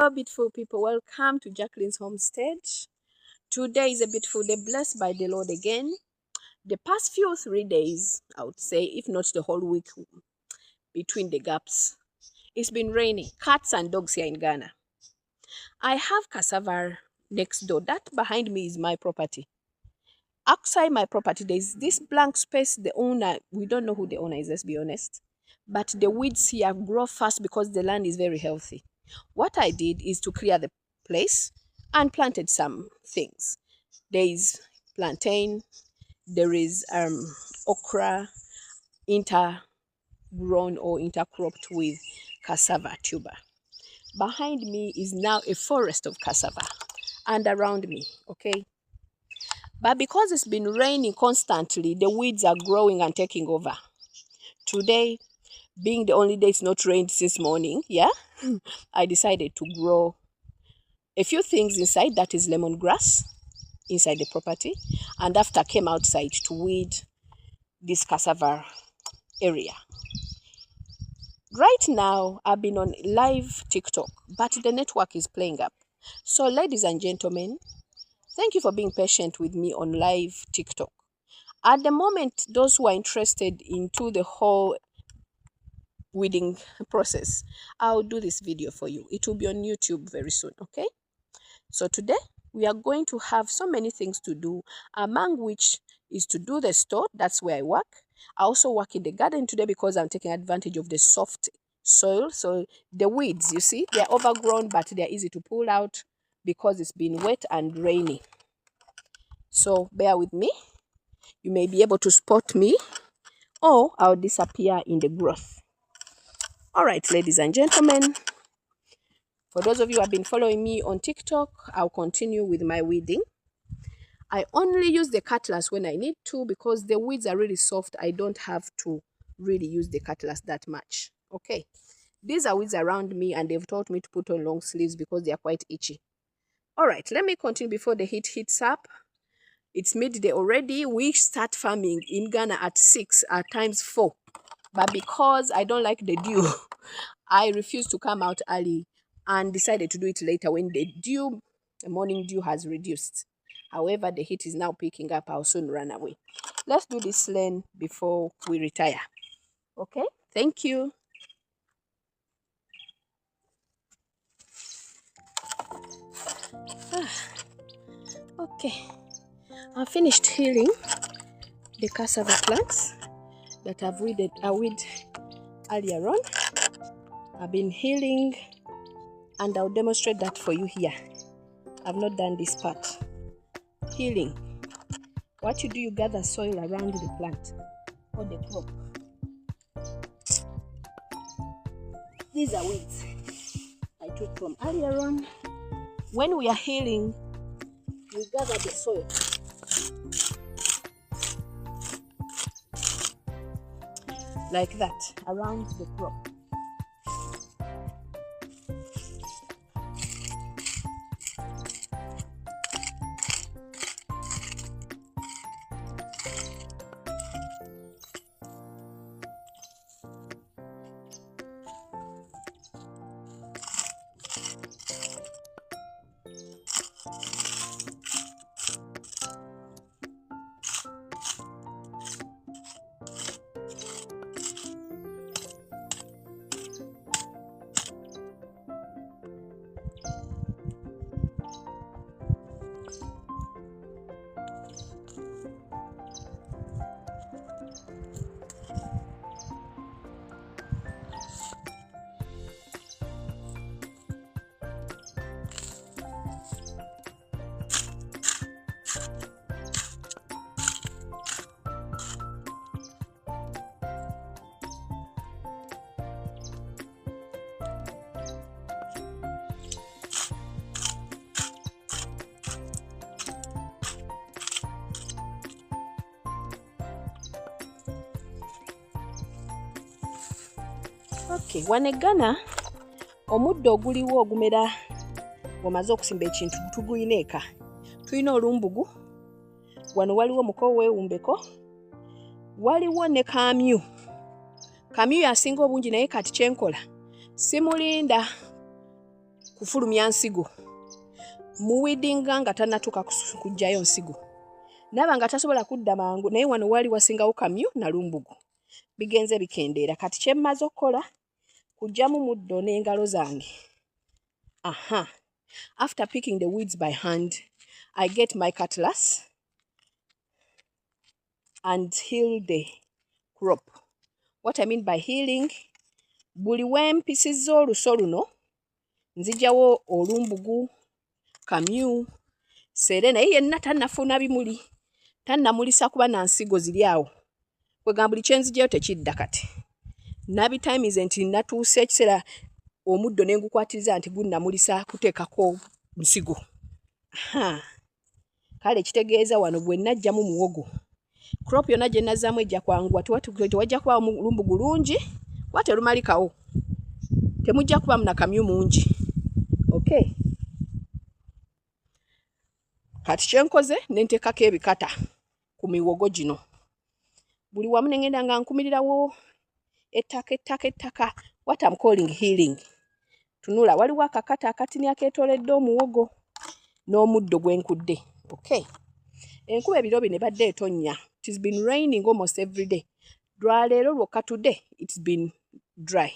Hello, beautiful people. Welcome to Jacqueline's Homestead. Today is a beautiful day, blessed by the Lord again. The past 3 days, I would say, if not the whole week between the gaps, it's been raining. Cats and dogs here in Ghana. I have cassava next door. That behind me is my property. Outside my property, there's this blank space. The owner, we don't know who the owner is, let's be honest. But the weeds here grow fast because the land is very healthy. What I did is to clear the place and planted some things. There is plantain, there is okra intergrown or intercropped with cassava tuber. Behind me is now a forest of cassava and around me, okay? But because it's been raining constantly, the weeds are growing and taking over. Today, being the only day it's not rained since morning, I decided to grow a few things inside. That is lemongrass inside the property, and after came outside to weed this cassava area. Right now, I've been on live TikTok, but the network is playing up. So, ladies and gentlemen, thank you for being patient with me on live TikTok. At the moment, those who are interested into the whole weeding process, I'll do this video for you. It will be on YouTube very soon, okay? So today we are going to have so many things to do, among which is to do the store. That's where I work. I also work in the garden today because I'm taking advantage of the soft soil. So the weeds, you see, they're overgrown, but they're easy to pull out because it's been wet and rainy. So bear with me. You may be able to spot me, or I'll disappear in the growth. All right, ladies and gentlemen, for those of you who have been following me on TikTok, I'll continue with my weeding. I only use the cutlass when I need to because the weeds are really soft. I don't have to really use the cutlass that much. Okay. These are weeds around me and they've taught me to put on long sleeves because they are quite itchy. All right, let me continue before the heat heats up. It's midday already. We start farming in Ghana at 6, at times 4. But because I don't like the dew, I refuse to come out early and decided to do it later when the morning dew has reduced. However, the heat is now picking up. I'll soon run away. Let's do this lane before we retire. Okay, thank you. Okay, I finished healing the cassava plants that I've weeded earlier on. I've been healing and I'll demonstrate that for you here. I've not done this part. Healing. What you do, you gather soil around the plant or the crop. These are weeds I took from earlier on. When we are healing, we gather the soil. Like that, around the crop. Okay, wano e Ghana omuddo oguliwo ogumera bw'omaze okusimba ekintu tuguyina eka. Tulina olumbugu, wano waliwo muko weewumbeko, waliwo ne kamyu. Kamyu yasinga obungi naye kati kyenkola simulinda kufulumya nsigo muwidinga nga tannatuuka kujjayo nsigo naba nga tasobola kudda mangu naye wano wali wasingawo kamyu na lumbugu bigenze bikendeera kati kye mmaze okukola kujjamu muddo n'engalo zange. After picking the weeds by hand, I get my cutlass and heal the crop. What I mean by healing, buli wempisizza oluso luno nzijawo olumbugu, kamyu, sere naye yenna tannafuna bimuli. Tannamulisa kuba na nsigo ziri awo. Kwegamba buli kyenzijayo tekidda kati. Nabitimize nti natuuse ekiseera omuddo ne ngukwatiriza nti gunnamulisa kuteekako nsigo. Kale kitegeeza wano bwe najjamu muwogo. Crop yonna gye nazzaamu ejja kwanguwa tewajja kuba lumbugu lungi kuba terumalikawo. Temujja kubamu na kamyu mungi. Okay. Kati kyenkoze ne nteekako ebikata ku miwogo gino. Buli wamu ne ngenda nga nkumirirawo ettaka. What I'm calling healing. Tunula waliwo akakata akatini akeetoledde omuwogo n'omuddo gwenkudde. Okay. Enkuba ebiro bino ebadde etonnya. It has been raining almost every day. Lwaleero lwokka today it's been dry.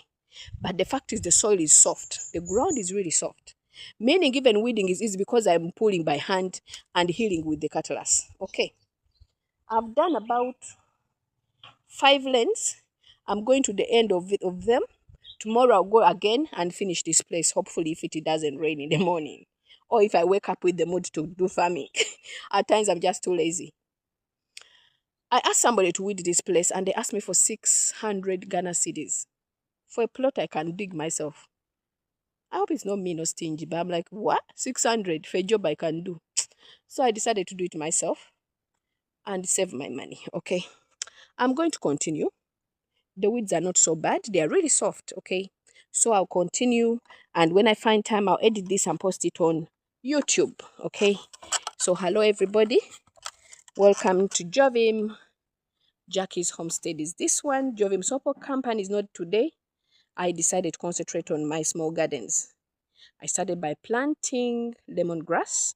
But the fact is the soil is soft. The ground is really soft. Meaning even weeding is easy because I'm pulling by hand and healing with the cutlass. Okay. I've done about 5 lanes. I'm going to the end of them. Tomorrow I'll go again and finish this place. Hopefully if it doesn't rain in the morning. Or if I wake up with the mood to do farming. At times I'm just too lazy. I asked somebody to weed this place and they asked me for 600 Ghana cedis. For a plot I can dig myself. I hope it's not me, no stingy, but I'm like, what? 600 for a job I can do. So I decided to do it myself and save my money, okay? I'm going to continue. The weeds are not so bad. They are really soft, okay? So I'll continue, and when I find time, I'll edit this and post it on YouTube, okay? So hello, everybody. Welcome to Jovim. Jackie's homestead is this one. Jovim Support Company is not today. I decided to concentrate on my small gardens. I started by planting lemongrass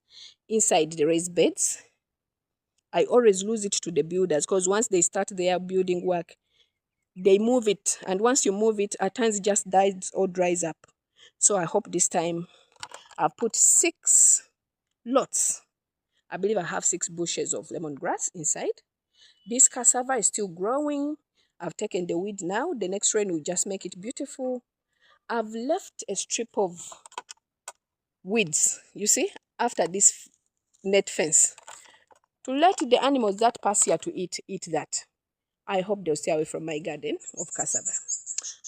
inside the raised beds. I always lose it to the builders because once they start their building work, they move it. And once you move it, at times it just dies or dries up. So I hope this time I've put 6 lots. I believe I have 6 bushes of lemongrass inside. This cassava is still growing. I've taken the weed now. The next rain will just make it beautiful. I've left a strip of weeds, you see, after this net fence, to let the animals that pass here to eat that. I hope they'll stay away from my garden of cassava.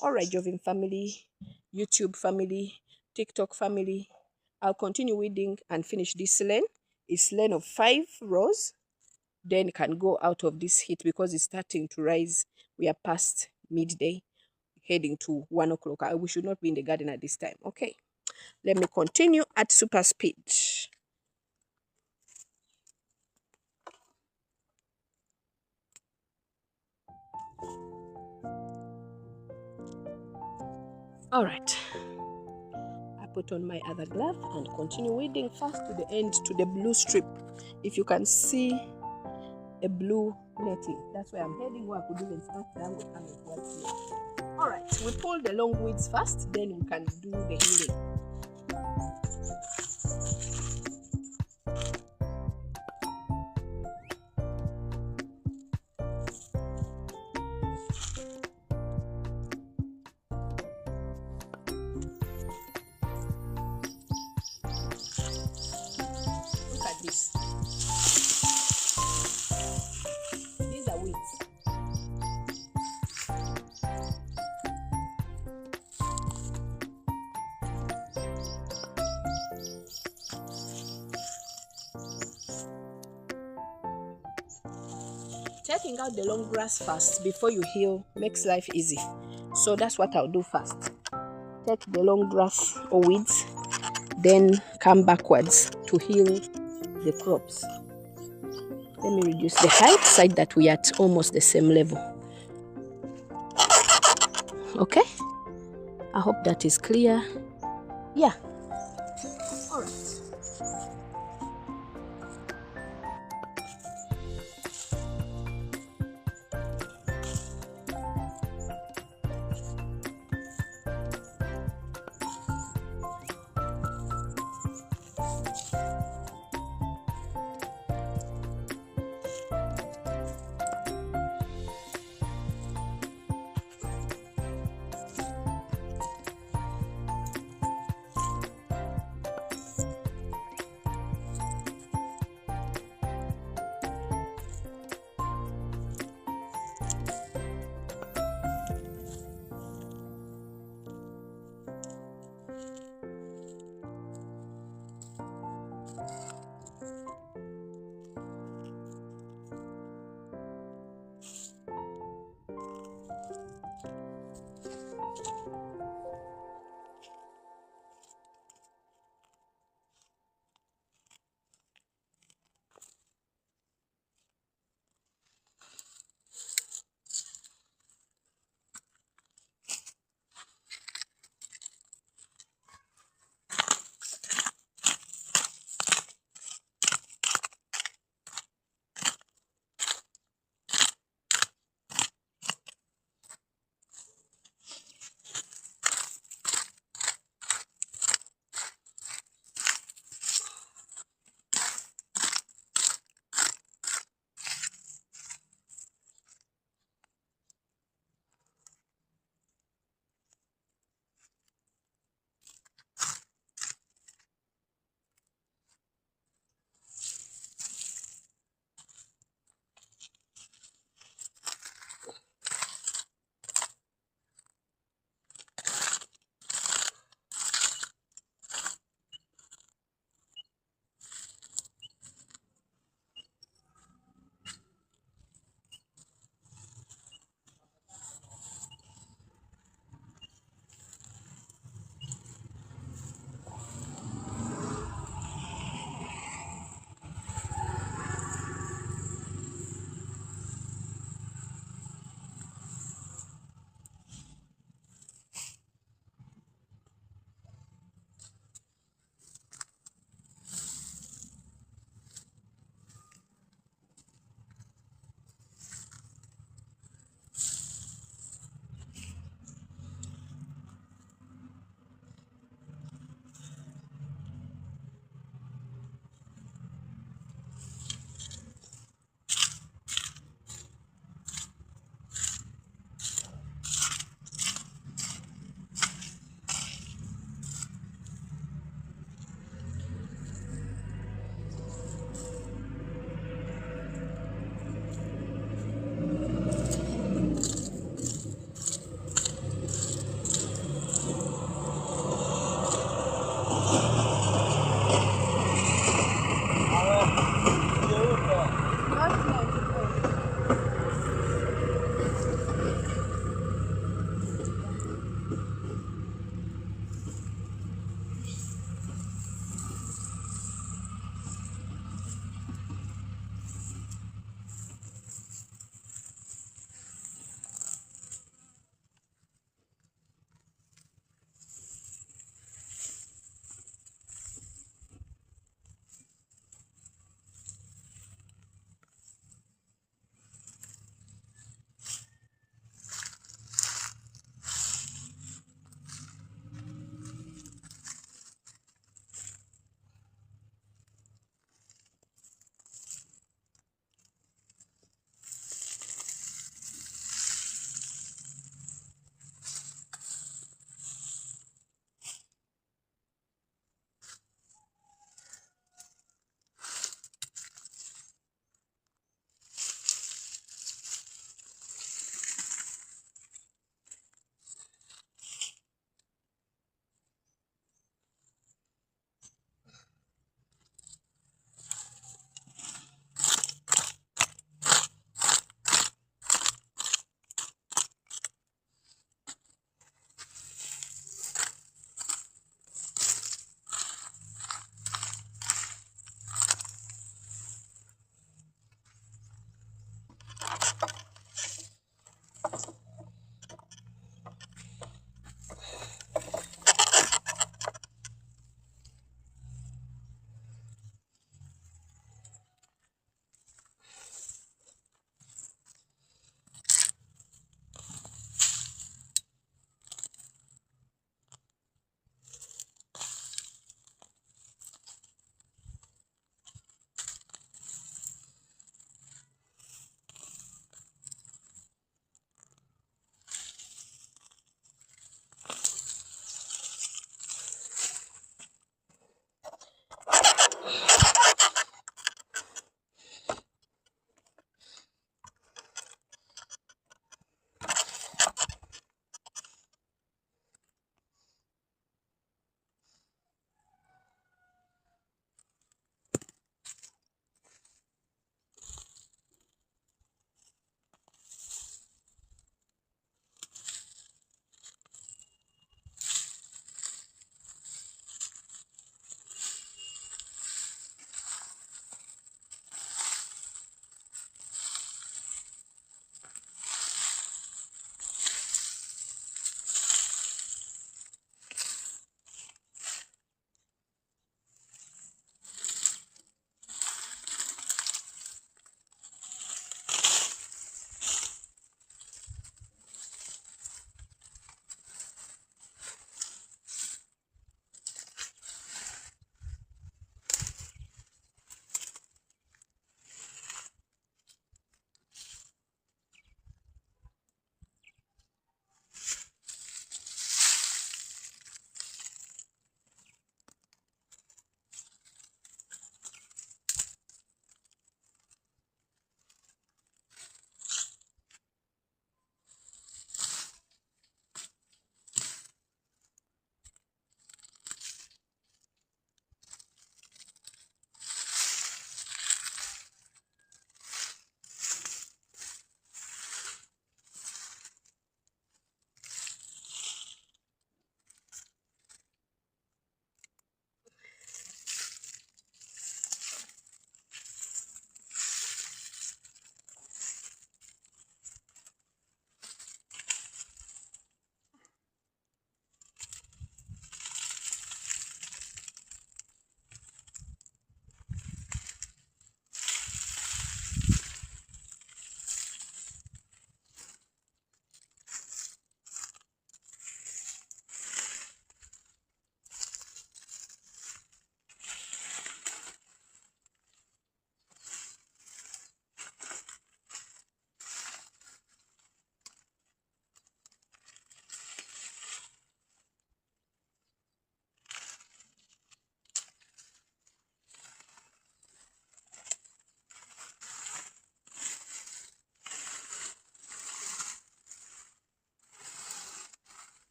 All right, Jovim family, YouTube family, TikTok family, I'll continue weeding and finish this lane. It's lane of 5 rows. Then can go out of this heat because it's starting to rise. We are past midday, heading to 1 o'clock. We should not be in the garden at this time. Okay, let me continue at super speed. All right, I put on my other glove and continue weeding fast to the end, to the blue strip. If you can see a blue netting, that's where I'm heading, where I could even start down coming towards here. All right, we pull the long weeds first, then we can do the healing. Look at this. These are weeds. Taking out the long grass first before you heal makes life easy. So that's what I'll do first. Take the long grass or weeds, then come backwards to heal the crops. Let me reduce the height so that we are at almost the same level. Okay, I hope that is clear. Yeah, All right.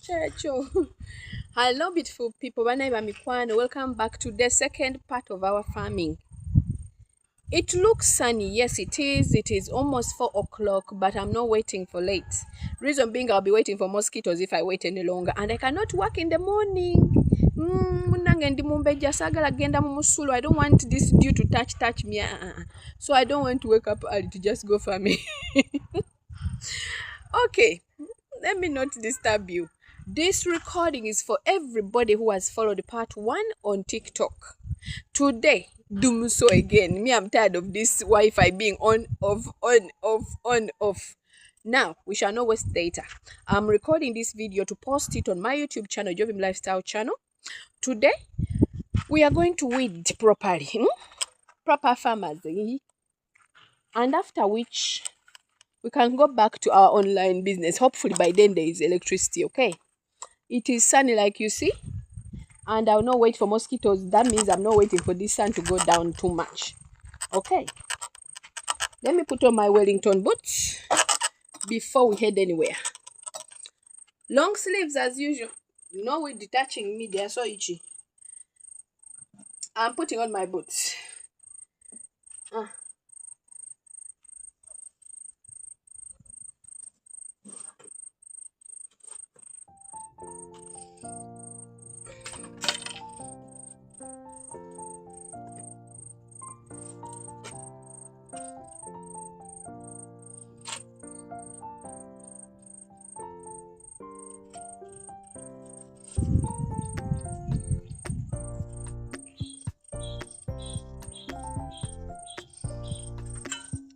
Checho. Hello, beautiful people. Welcome back to the second part of our farming. It looks sunny. Yes, it is. It is almost 4 o'clock, but I'm not waiting for late. Reason being, I'll be waiting for mosquitoes if I wait any longer. And I cannot work in the morning. I don't want this dew to touch me. So I don't want to wake up early to just go farming. Okay, let me not disturb you. This recording is for everybody who has followed part 1 on TikTok. Today, do so again. Me, I'm tired of this Wi-Fi being on, off, on, off, on, off. Now, we shall not waste data. I'm recording this video to post it on my YouTube channel, Jovim Lifestyle channel. Today, we are going to weed properly. Proper farmers. And after which, we can go back to our online business. Hopefully, by then there is electricity, okay? It is sunny like you see. And I'll not wait for mosquitoes. That means I'm not waiting for this sun to go down too much. Okay. Let me put on my Wellington boots before we head anywhere. Long sleeves as usual. No way detaching me. They are so itchy. I'm putting on my boots.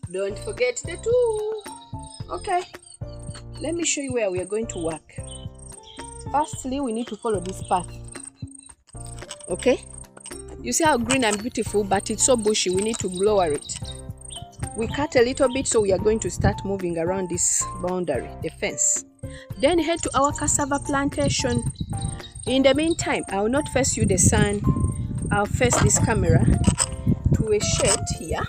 Don't forget the tool. Okay. Let me show you where we are going to work. Firstly, we need to follow this path. Okay? You see how green and beautiful, but it's so bushy. We need to lower it. We cut a little bit, so we are going to start moving around this boundary, the fence. Then head to our cassava plantation. In the meantime, I will not face you the sun. I'll face this camera to a shade here.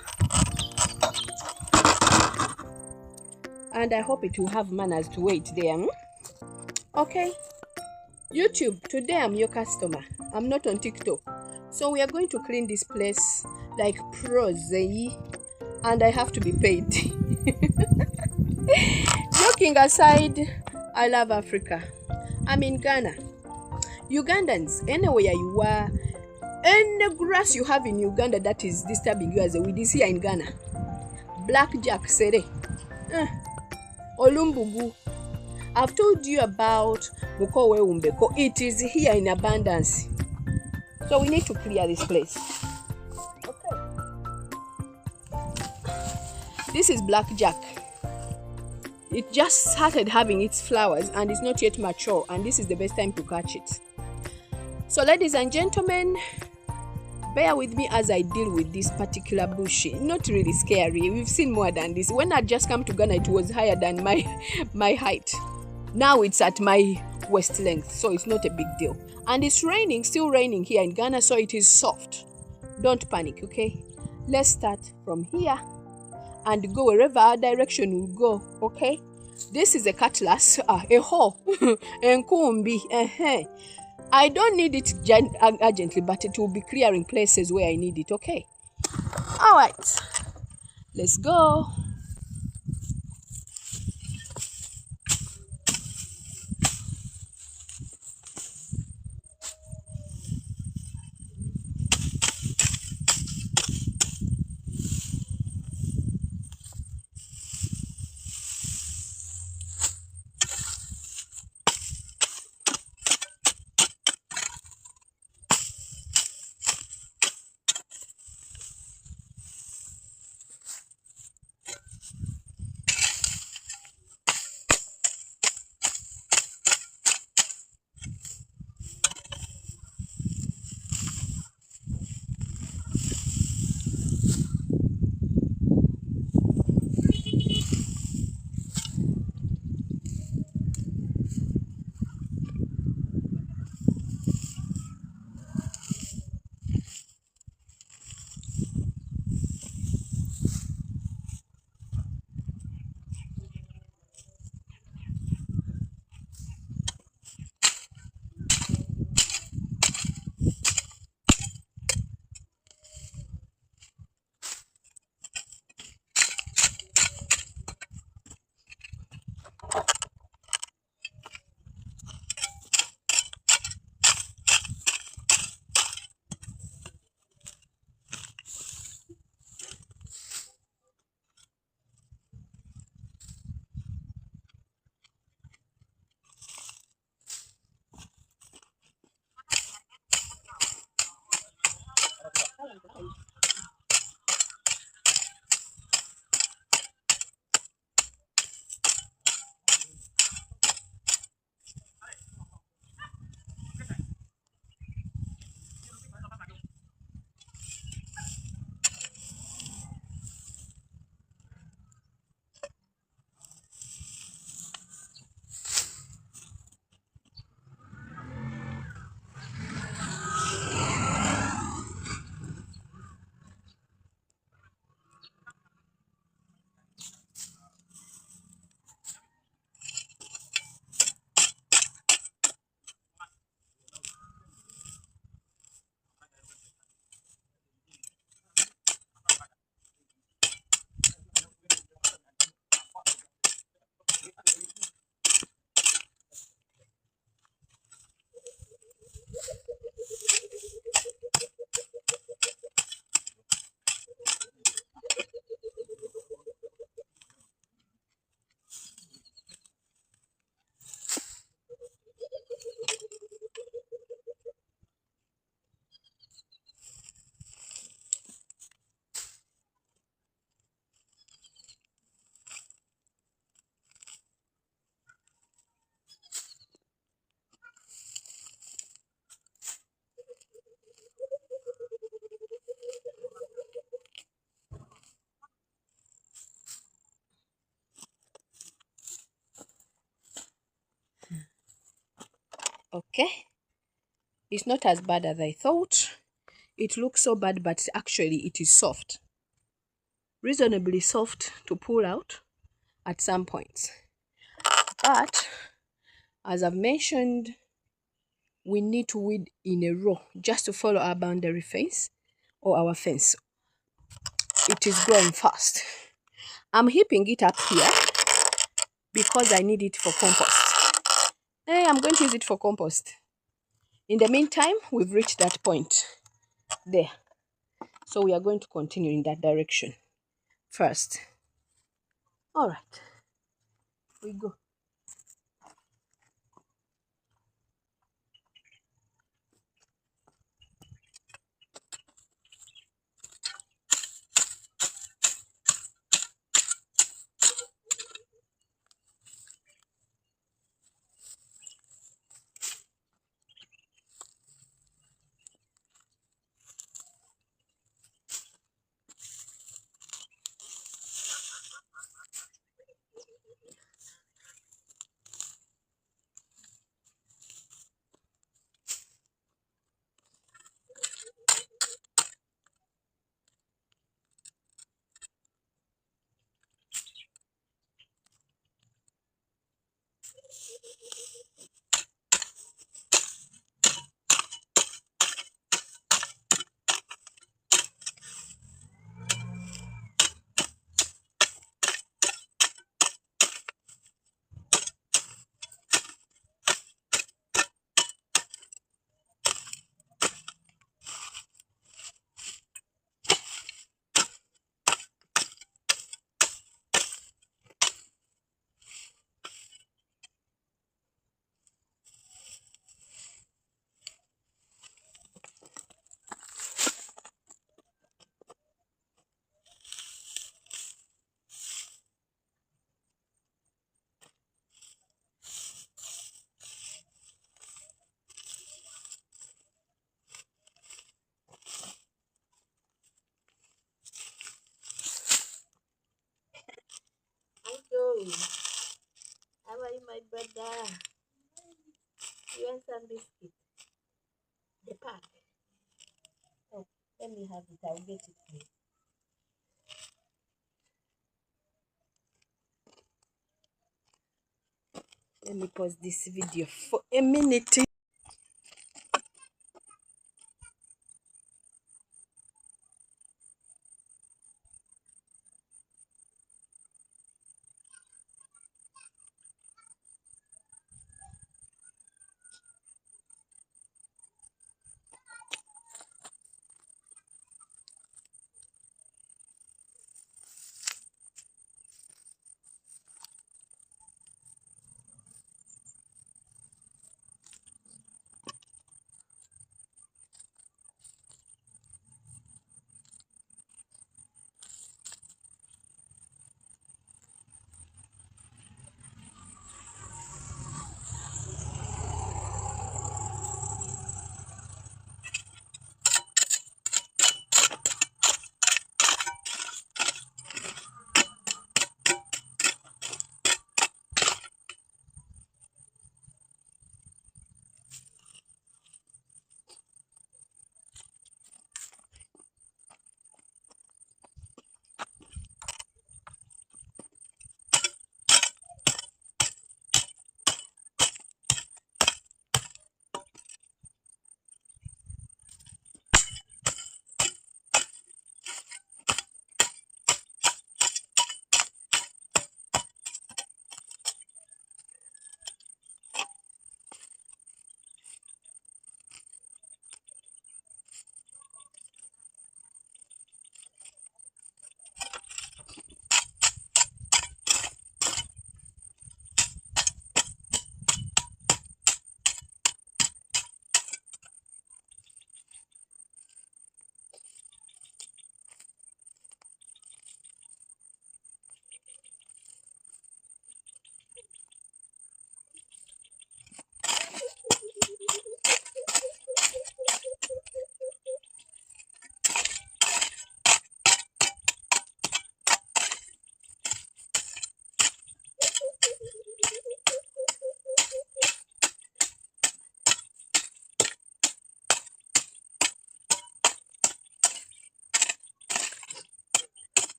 And I hope it will have manners to wait there. Okay. YouTube, today I'm your customer. I'm not on TikTok. So we are going to clean this place like pros. And I have to be paid. Joking aside, I love Africa. I'm in Ghana. Ugandans, anywhere you are, any grass you have in Uganda that is disturbing you as a weed is here in Ghana. Blackjack, sere. Olumbugu. I've told you about Mukowe Umbeko. It is here in abundance. So we need to clear this place. Okay. This is blackjack. It just started having its flowers and it's not yet mature, and this is the best time to catch it. So ladies and gentlemen, bear with me as I deal with this particular bush. Not really scary. We've seen more than this. When I just come to Ghana, it was higher than my height. Now it's at my waist length, so it's not a big deal. And it's raining, still raining here in Ghana, so it is soft. Don't panic, okay? Let's start from here and go wherever our direction will go, okay? This is a cutlass, a hoe, enkumbi, I don't need it urgently, but it will be clearing places where I need it, okay? All right, let's go. Okay, it's not as bad as I thought. It looks so bad, but actually it is soft, reasonably soft to pull out at some points. But as I've mentioned, we need to weed in a row just to follow our boundary fence or our fence. It is growing fast. I'm heaping it up here because I need it for compost. Hey, I'm going to use it for compost. In the meantime, we've reached that point there. So we are going to continue in that direction first. All right, we go. Uncle, how are you, my brother? You want some biscuit? The pack. Oh, let me have it. I'll get it for you. Let me pause this video for a minute.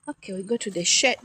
Okay, we go to the shed.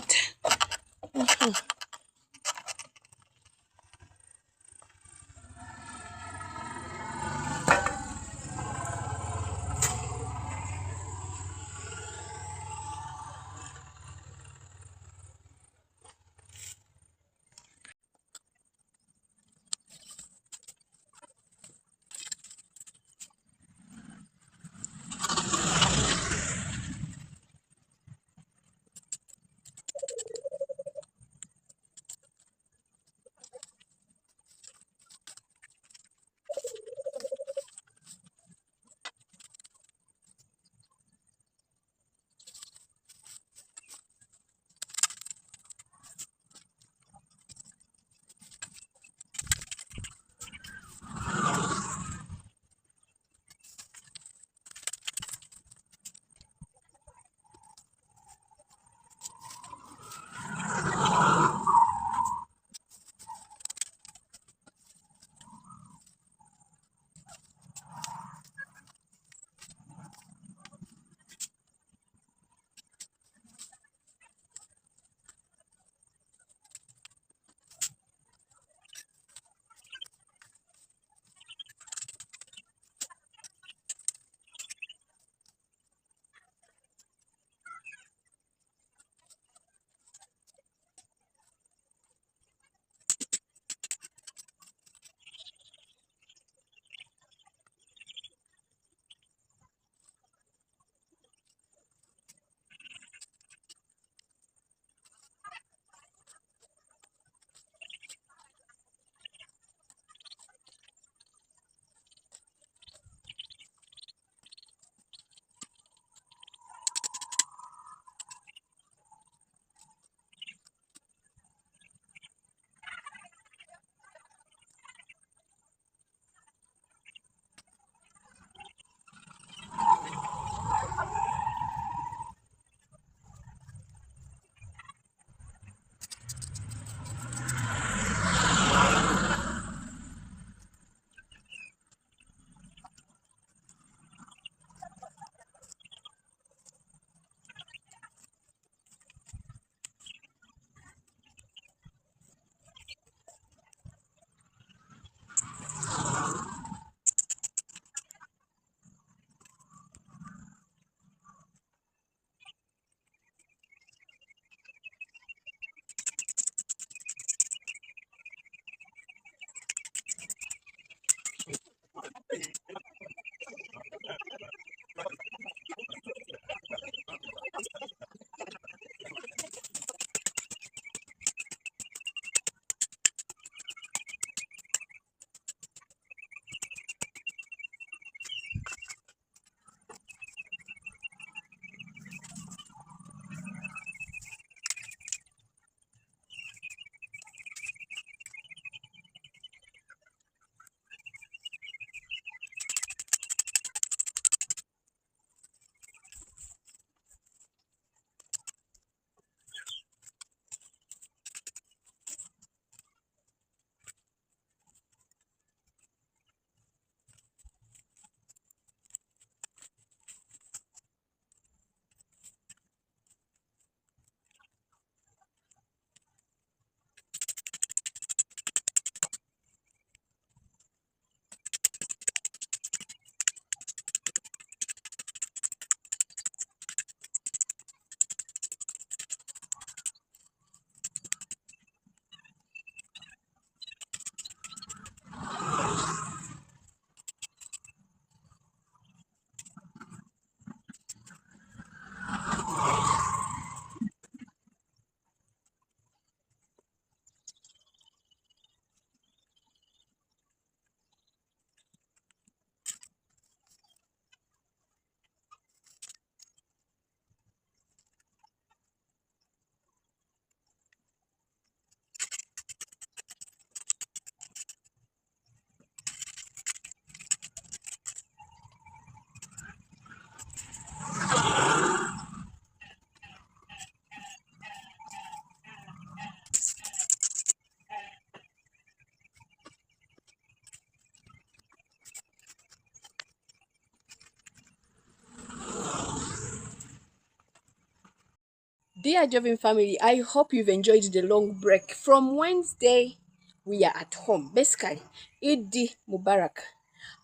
Dear Jovin family, I hope you've enjoyed the long break. From Wednesday, we are at home. Basically, Eid Mubarak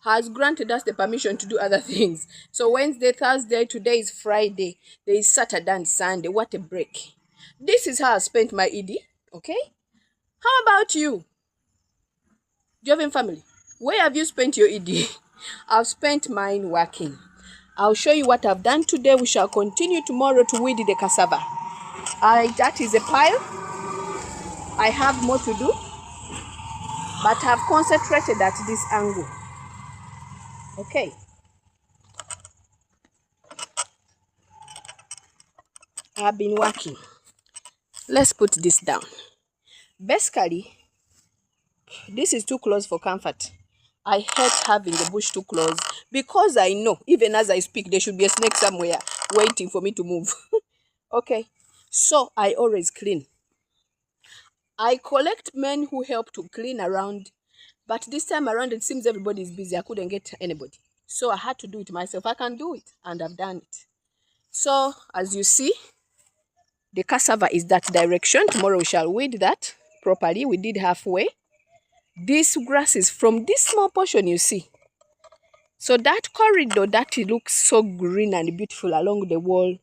has granted us the permission to do other things. So Wednesday, Thursday, today is Friday, there is Saturday and Sunday. What a break. This is how I spent my Eid, okay? How about you, Jovin family? Where have you spent your Eid? I've spent mine working. I'll show you what I've done today. We shall continue tomorrow to weed the cassava. That is a pile. I have more to do, but I've concentrated at this angle. Okay. I've been working. Let's put this down. Basically, this is too close for comfort. I hate having the bush too close because I know, even as I speak, there should be a snake somewhere waiting for me to move. Okay. So I always clean. I collect men who help to clean around, but this time around it seems everybody is busy. I couldn't get anybody. So I had to do it myself. I can do it, and I've done it. So as you see, the cassava is that direction. Tomorrow we shall weed that properly. We did halfway. This grass is from this small portion you see. So that corridor that it looks so green and beautiful along the wall,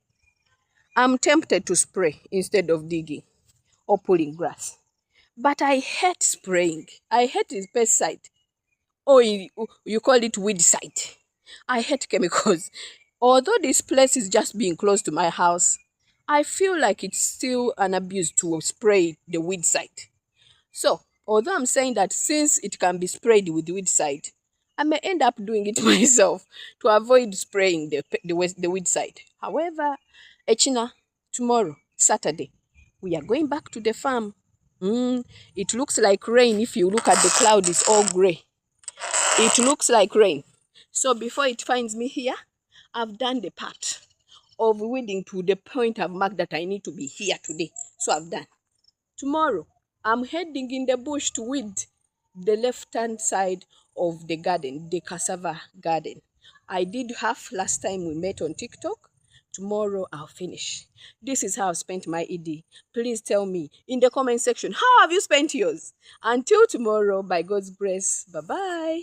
I'm tempted to spray instead of digging or pulling grass. But I hate spraying. I hate the pesticide. Or you call it weedicide. I hate chemicals. Although this place is just being close to my house, I feel like it's still an abuse to spray the weedicide. So, although I'm saying that since it can be sprayed with weedicide, I may end up doing it myself to avoid spraying the weedicide. However, Echina, tomorrow, Saturday, we are going back to the farm. It looks like rain. If you look at the cloud, it's all gray. It looks like rain. So before it finds me here, I've done the part of weeding to the point I've marked that I need to be here today. So I've done. Tomorrow, I'm heading in the bush to weed the left-hand side of the garden, the cassava garden. I did half last time we met on TikTok. Tomorrow I'll finish. This is how I've spent my Eid. Please tell me in the comment section, how have you spent yours? Until tomorrow, by God's grace, bye-bye.